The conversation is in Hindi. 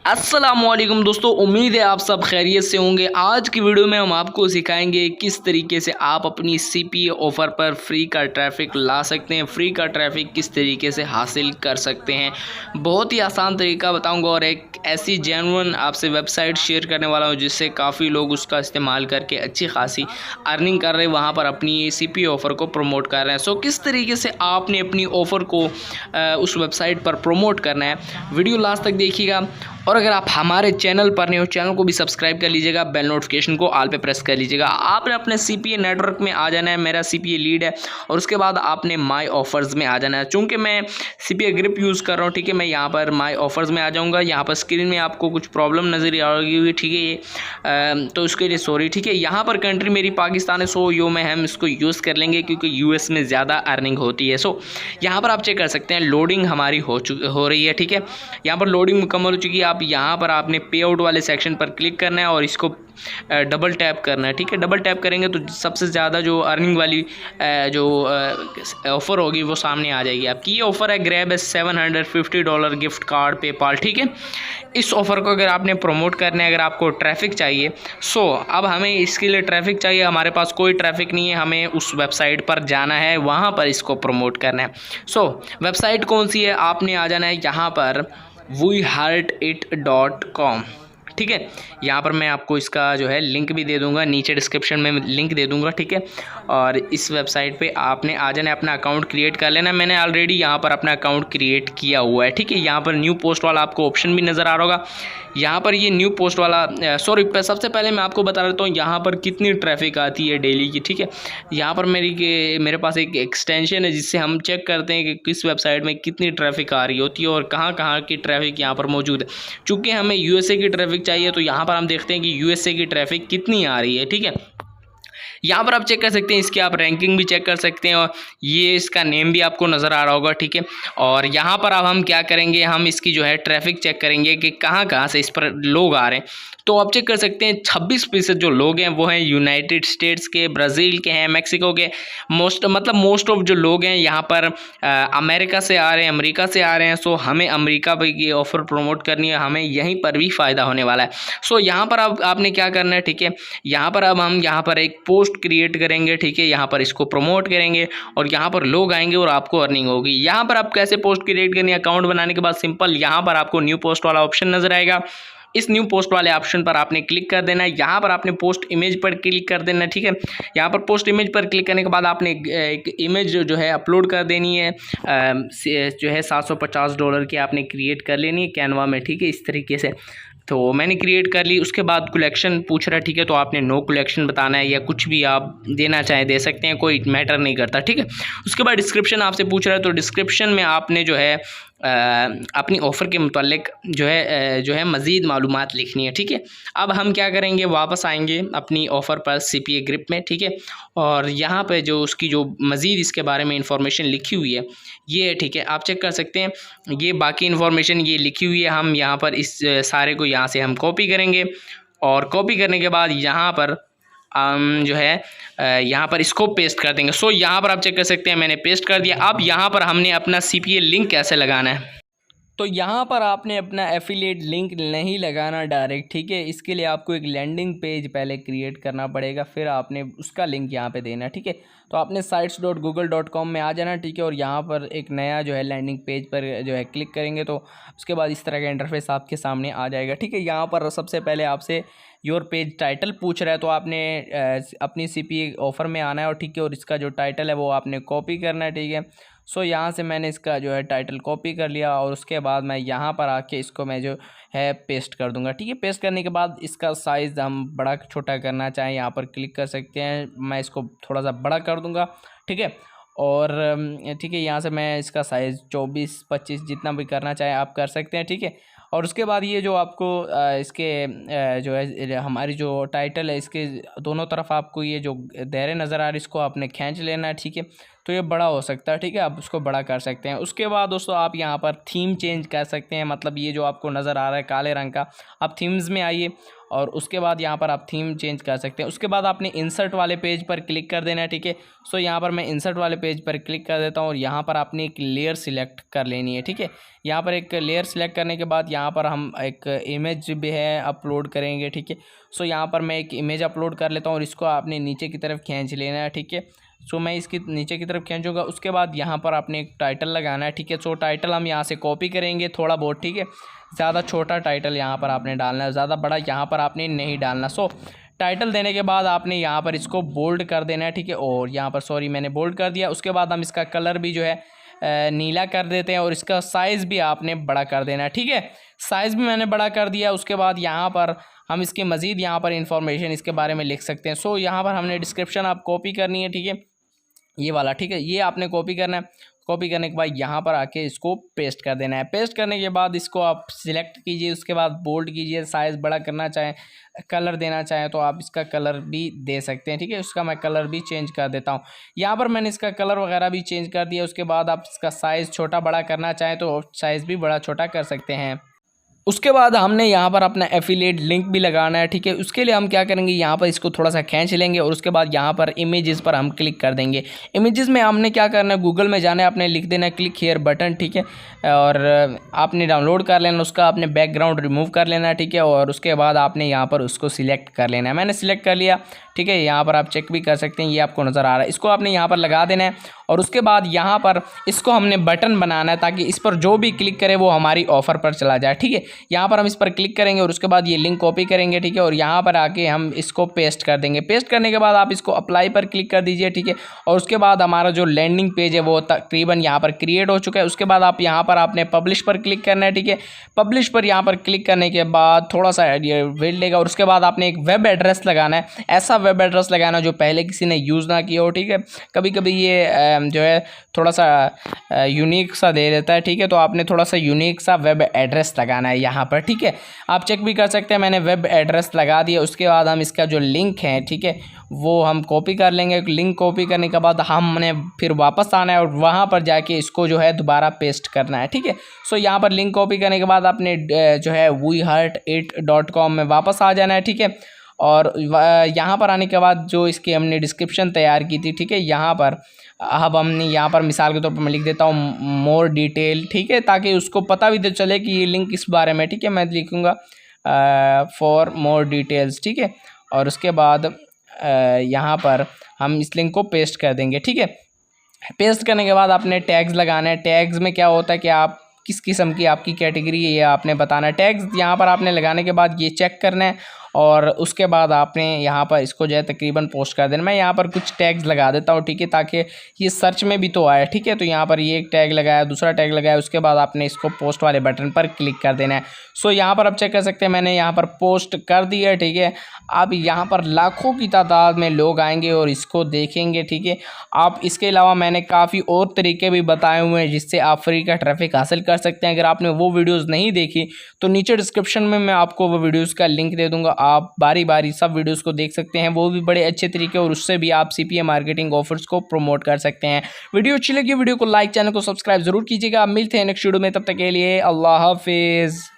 अस्सलामुअलैकुम दोस्तों, उम्मीद है आप सब खैरियत से होंगे। आज की वीडियो में हम आपको सिखाएंगे किस तरीके से आप अपनी सीपीए ऑफ़र पर फ्री का ट्रैफ़िक ला सकते हैं, फ्री का ट्रैफ़िक किस तरीके से हासिल कर सकते हैं। बहुत ही आसान तरीका बताऊंगा और एक ऐसी जेन्युइन आपसे वेबसाइट शेयर करने वाला हूं जिससे काफ़ी लोग उसका इस्तेमाल करके अच्छी खासी अर्निंग कर रहे हैं, वहां पर अपनी सीपीए ऑफ़र को प्रमोट कर रहे हैं। सो किस तरीके से आपने अपनी ऑफ़र को उस वेबसाइट पर प्रमोट करना है, वीडियो लास्ट तक देखिएगा। और अगर आप हमारे चैनल पर नहीं हो, चैनल को भी सब्सक्राइब कर लीजिएगा, बेल नोटिफिकेशन को ऑल पे प्रेस कर लीजिएगा। आपने अपने सीपीए नेटवर्क में आ जाना है, मेरा सीपीए लीड है, और उसके बाद आपने माय ऑफर्स में आ जाना है। चूँकि मैं सीपीए ग्रिप यूज़ कर रहा हूँ, ठीक है, मैं यहाँ पर माय ऑफर्स में आ जाऊँगा। यहाँ पर स्क्रीन में आपको कुछ प्रॉब्लम नज़र आ रही होगी, ठीक है, ये तो उसके लिए सॉरी, ठीक है। यहाँ पर कंट्री मेरी पाकिस्तान है, सो यो में हम इसको यूज़ कर लेंगे क्योंकि यूएस में ज़्यादा अर्निंग होती है। सो यहाँ पर आप चेक कर सकते हैं लोडिंग हमारी हो रही है, ठीक है। यहाँ पर लोडिंग मुकम्मल हो चुकी है। आप यहाँ पर आपने पे आउट वाले सेक्शन पर क्लिक करना है और इसको डबल टैप करना है, ठीक है। डबल टैप करेंगे तो सबसे ज़्यादा जो अर्निंग वाली जो ऑफ़र होगी वो सामने आ जाएगी आपकी। ये ऑफ़र है ग्रैब है $750 गिफ्ट कार्ड पेपाल, ठीक है। इस ऑफ़र को अगर आपने प्रमोट करना है, अगर आपको ट्रैफ़िक चाहिए, सो अब हमें इसके लिए ट्रैफ़िक चाहिए। हमारे पास कोई ट्रैफ़िक नहीं है, हमें उस वेबसाइट पर जाना है, वहाँ पर इसको प्रमोट करना है। सो वेबसाइट कौन सी है, आपने आ जाना है यहाँ पर WeHeartIt.com, ठीक है। यहाँ पर मैं आपको इसका जो है लिंक भी दे दूँगा, नीचे डिस्क्रिप्शन में लिंक दे दूँगा, ठीक है। और इस वेबसाइट पे आपने आ जाना है, अपना अकाउंट क्रिएट कर लेना। मैंने ऑलरेडी यहाँ पर अपना अकाउंट क्रिएट किया हुआ है, ठीक है। यहाँ पर न्यू पोस्ट वाला आपको ऑप्शन भी नज़र आ रहा होगा। यहाँ पर ये न्यू पोस्ट वाला सॉरी, सबसे पहले मैं आपको बता देता हूँ यहाँ पर कितनी ट्रैफिक आती है डेली की, ठीक है। यहाँ पर मेरे पास एक एक्सटेंशन है जिससे हम चेक करते हैं कि किस वेबसाइट में कितनी ट्रैफिक आ रही होती है और कहाँ कहाँ की ट्रैफिक यहाँ पर मौजूद है। चूँकि हमें यूएसए की ट्रैफिक चाहिए तो यहाँ पर हम देखते हैं कि यूएसए की ट्रैफिक कितनी आ रही है, ठीक है। यहाँ पर आप चेक कर सकते हैं, इसकी आप रैंकिंग भी चेक कर सकते हैं और ये इसका नेम भी आपको नज़र आ रहा होगा, ठीक है। और यहाँ पर अब हम क्या करेंगे, हम इसकी जो है ट्रैफिक चेक करेंगे कि कहाँ कहाँ से इस पर लोग आ रहे हैं। तो आप चेक कर सकते हैं 26% जो लोग हैं वो हैं यूनाइटेड स्टेट्स के, ब्राज़ील के हैं, मैक्सिको के। मोस्ट ऑफ जो लोग हैं यहाँ पर अमेरिका से आ रहे हैं, अमेरिका से आ रहे हैं। सो हमें अमेरिका पर ये ऑफ़र प्रमोट करनी है, हमें यहीं पर भी फ़ायदा होने वाला है। सो यहाँ पर अब आपने क्या करना है, ठीक है। यहाँ पर अब हम यहाँ पर एक पोस्ट क्रिएट करेंगे, ठीक है। यहाँ पर इसको प्रमोट करेंगे और यहाँ पर लोग आएंगे और आपको अर्निंग होगी। यहाँ पर आप कैसे पोस्ट क्रिएट करनी है, अकाउंट बनाने के बाद सिंपल यहाँ पर आपको न्यू पोस्ट वाला ऑप्शन नजर आएगा। इस न्यू पोस्ट वाले ऑप्शन पर आपने क्लिक कर देना है। यहाँ पर आपने पोस्ट इमेज पर क्लिक कर देना है, ठीक है। यहाँ पर पोस्ट इमेज पर क्लिक करने के बाद आपने एक इमेज जो है अपलोड कर देनी है, जो है $750 की आपने क्रिएट कर लेनी है कैनवा में, ठीक है। इस तरीके से तो मैंने क्रिएट कर ली। उसके बाद कलेक्शन पूछ रहा है, ठीक है, तो आपने नो कलेक्शन बताना है या कुछ भी आप देना चाहें दे सकते हैं, कोई मैटर नहीं करता, ठीक है। उसके बाद डिस्क्रिप्शन आपसे पूछ रहा है, तो डिस्क्रिप्शन में आपने जो है अपनी ऑफ़र के मुतालिक जो है मज़ीद मालूमात लिखनी है, ठीक है। अब हम क्या करेंगे, वापस आएंगे अपनी ऑफ़र पर सीपीए ग्रिप में, ठीक है। और यहाँ पे जो उसकी जो मज़ीद इसके बारे में इंफॉर्मेशन लिखी हुई है ये, ठीक है, आप चेक कर सकते हैं। ये बाकी इन्फॉर्मेशन ये लिखी हुई है। हम यहाँ पर इस सारे को यहाँ से हम कॉपी करेंगे और कॉपी करने के बाद यहाँ पर जो है यहाँ पर इसको पेस्ट कर देंगे। सो यहाँ पर आप चेक कर सकते हैं मैंने पेस्ट कर दिया। अब यहाँ पर हमने अपना सीपीए लिंक कैसे लगाना है, तो यहाँ पर आपने अपना एफिलिएट लिंक नहीं लगाना डायरेक्ट, ठीक है। इसके लिए आपको एक लैंडिंग पेज पहले क्रिएट करना पड़ेगा, फिर आपने उसका लिंक यहाँ पे देना है, ठीक है। तो आपने sites.google.com में आ जाना, ठीक है। और यहाँ पर एक नया जो है लैंडिंग पेज पर जो है क्लिक करेंगे तो उसके बाद इस तरह का इंटरफेस आपके सामने आ जाएगा, ठीक है। यहाँ पर सबसे पहले आपसे योर पेज टाइटल पूछ रहा है, तो आपने अपनी सीपीए ऑफ़र में आना है और ठीक है, और इसका जो टाइटल है वो आपने कॉपी करना है, ठीक है। सो यहाँ से मैंने इसका जो है टाइटल कॉपी कर लिया और उसके बाद मैं यहाँ पर आके इसको मैं जो है पेस्ट कर दूंगा, ठीक है। पेस्ट करने के बाद इसका साइज़ हम बड़ा छोटा करना चाहें यहाँ पर क्लिक कर सकते हैं। मैं इसको थोड़ा सा बड़ा कर दूंगा, ठीक है। और ठीक है, यहाँ से मैं इसका साइज़ 24-25 जितना भी करना चाहें आप कर सकते हैं, ठीक है। और उसके बाद ये जो आपको इसके जो है हमारी जो टाइटल है इसके दोनों तरफ आपको ये जो दायरे नज़र आ रहे इसको आपने खींच लेना है, ठीक है। तो ये बड़ा हो सकता है, ठीक है, आप उसको बड़ा कर सकते हैं। उसके बाद दोस्तों आप यहाँ पर थीम चेंज कर सकते हैं, मतलब ये जो आपको नज़र आ रहा है काले रंग का, आप थीम्स में आइए और उसके बाद यहाँ पर आप थीम चेंज कर सकते हैं। उसके बाद आपने इंसर्ट वाले पेज पर क्लिक कर देना है, ठीक है। सो यहाँ पर मैं इंसर्ट वाले पेज पर क्लिक कर देता हूँ और यहाँ पर आपने एक लेयर सिलेक्ट कर लेनी है, ठीक है। यहाँ पर एक लेयर सिलेक्ट करने के बाद यहाँ पर हम एक इमेज भी है अपलोड करेंगे, ठीक है। सो यहाँ पर मैं एक इमेज अपलोड कर लेता हूँ और इसको आपने नीचे की तरफ खींच लेना है, ठीक है। सो मैं इसकी नीचे की तरफ खींचूंगा। उसके बाद यहाँ पर आपने एक टाइटल लगाना है, ठीक है। सो टाइटल हम यहाँ से कॉपी करेंगे थोड़ा बहुत, ठीक है। ज़्यादा छोटा टाइटल यहाँ पर आपने डालना है, ज़्यादा बड़ा यहाँ पर आपने नहीं डालना। सो टाइटल देने के बाद आपने यहाँ पर इसको बोल्ड कर देना है, ठीक है। और यहाँ पर सॉरी मैंने बोल्ड कर दिया। उसके बाद हम इसका कलर भी जो है नीला कर देते हैं और इसका साइज़ भी आपने बड़ा कर देना है, ठीक है। साइज़ भी मैंने बड़ा कर दिया। उसके बाद यहाँ पर हम इसके मज़ीद यहाँ पर इंफॉर्मेशन इसके बारे में लिख सकते हैं। सो यहाँ पर हमने डिस्क्रिप्शन आप कॉपी करनी है, ठीक है, ये वाला, ठीक है। ये आपने कॉपी करना है। कॉपी करने के बाद यहाँ पर आके इसको पेस्ट कर देना है। पेस्ट करने के बाद इसको आप सिलेक्ट कीजिए। उसके बाद बोल्ड कीजिए। साइज़ बड़ा करना चाहें, कलर देना चाहें तो आप इसका कलर भी दे सकते हैं, ठीक है। उसका मैं कलर भी चेंज कर देता हूँ। यहाँ पर मैंने इसका कलर वगैरह भी चेंज कर दिया। उसके बाद आप इसका साइज़ छोटा बड़ा करना चाहें तो साइज़ भी बड़ा छोटा कर सकते हैं। उसके बाद हमने यहाँ पर अपना एफिलिएट लिंक भी लगाना है, ठीक है। उसके लिए हम क्या करेंगे, यहाँ पर इसको थोड़ा सा खींच लेंगे और उसके बाद यहाँ पर इमेजेस पर हम क्लिक कर देंगे। इमेजेस में हमने क्या करना है, गूगल में जाना है, आपने लिख देना है क्लिक हियर बटन, ठीक है। और आपने डाउनलोड कर लेना, उसका आपने बैकग्राउंड रिमूव कर लेना है, ठीक है। और उसके बाद आपने यहाँ पर उसको सिलेक्ट कर लेना है। मैंने सिलेक्ट कर लिया, ठीक है। यहाँ पर आप चेक भी कर सकते हैं, ये आपको नज़र आ रहा है। इसको आपने यहाँ पर लगा देना है और उसके बाद यहाँ पर इसको हमने बटन बनाना है ताकि इस पर जो भी क्लिक करे वो हमारी ऑफ़र पर चला जाए, ठीक है। यहाँ पर हम इस पर क्लिक करेंगे और उसके बाद ये लिंक कॉपी करेंगे, ठीक है। और यहाँ पर आके हम इसको पेस्ट कर देंगे। पेस्ट करने के बाद आप इसको अप्लाई पर क्लिक कर दीजिए, ठीक है। और उसके बाद हमारा जो लैंडिंग पेज है वो तकरीबन यहाँ पर क्रिएट हो चुका है। उसके बाद आप यहाँ पर आपने पब्लिश पर क्लिक करना है, ठीक है। पब्लिश पर यहाँ पर क्लिक करने के बाद थोड़ा सा ये वेट लेगा और उसके बाद आपने एक वेब एड्रेस लगाना है। ऐसा वेब एड्रेस लगाना जो पहले किसी ने यूज़ ना किया हो, ठीक है। कभी कभी ये जो है थोड़ा सा यूनिक सा दे देता है, ठीक है। तो आपने थोड़ा सा यूनिक सा वेब एड्रेस लगाना है यहाँ पर, ठीक है। आप चेक भी कर सकते हैं, मैंने वेब एड्रेस लगा दिया। उसके बाद हम इसका जो लिंक है, ठीक है, वो हम कॉपी कर लेंगे। लिंक कॉपी करने के बाद हमने फिर वापस आना है और वहाँ पर जाके इसको जो है दोबारा पेस्ट करना है, ठीक है। सो यहाँ पर लिंक कॉपी करने के बाद आपने जो है WeHeart8.com में वापस आ जाना है, ठीक है। और यहाँ पर आने के बाद जो इसकी हमने डिस्क्रिप्शन तैयार की थी, ठीक है, यहाँ पर अब हमने यहाँ पर मिसाल के तौर पर मैं लिख देता हूँ मोर डिटेल, ठीक है, ताकि उसको पता भी तो चले कि ये लिंक किस बारे में, ठीक है। मैं लिखूँगा फॉर मोर डिटेल्स, ठीक है। और उसके बाद यहाँ पर हम इस लिंक को पेस्ट कर देंगे, ठीक है। पेस्ट करने के बाद आपने टैग्स लगाना है। टैग्स में क्या होता है कि आप किस किस्म की आपकी कैटेगरी है ये आपने बताना है। टैग्स यहाँ पर आपने लगाने के बाद ये चेक करना है और उसके बाद आपने यहाँ पर इसको जो है तकरीबन पोस्ट कर देना। मैं यहाँ पर कुछ टैग्स लगा देता हूँ, ठीक है, ताकि ये सर्च में भी तो आए, ठीक है। तो यहाँ पर ये एक टैग लगाया, दूसरा टैग लगाया, उसके बाद आपने इसको पोस्ट वाले बटन पर क्लिक कर देना है। सो यहाँ पर आप चेक कर सकते हैं मैंने यहाँ पर पोस्ट कर दिया, ठीक है। अब यहाँ पर लाखों की तादाद में लोग आएंगे और इसको देखेंगे, ठीक है। आप इसके अलावा मैंने काफ़ी और तरीके भी बताए हुए हैं जिससे आप फ्री का ट्रैफिक हासिल कर सकते हैं। अगर आपने वो वीडियोज़ नहीं देखी तो नीचे डिस्क्रिप्शन में मैं आपको वो वीडियोज़ का लिंक दे दूँगा, आप बारी बारी सब वीडियोस को देख सकते हैं, वो भी बड़े अच्छे तरीके, और उससे भी आप CPA मार्केटिंग ऑफर्स को प्रमोट कर सकते हैं। वीडियो अच्छी लगी वीडियो को लाइक, चैनल को सब्सक्राइब जरूर कीजिएगा। आप मिलते हैं नेक्स्ट वीडियो में, तब तक के लिए अल्लाह हाफिज़।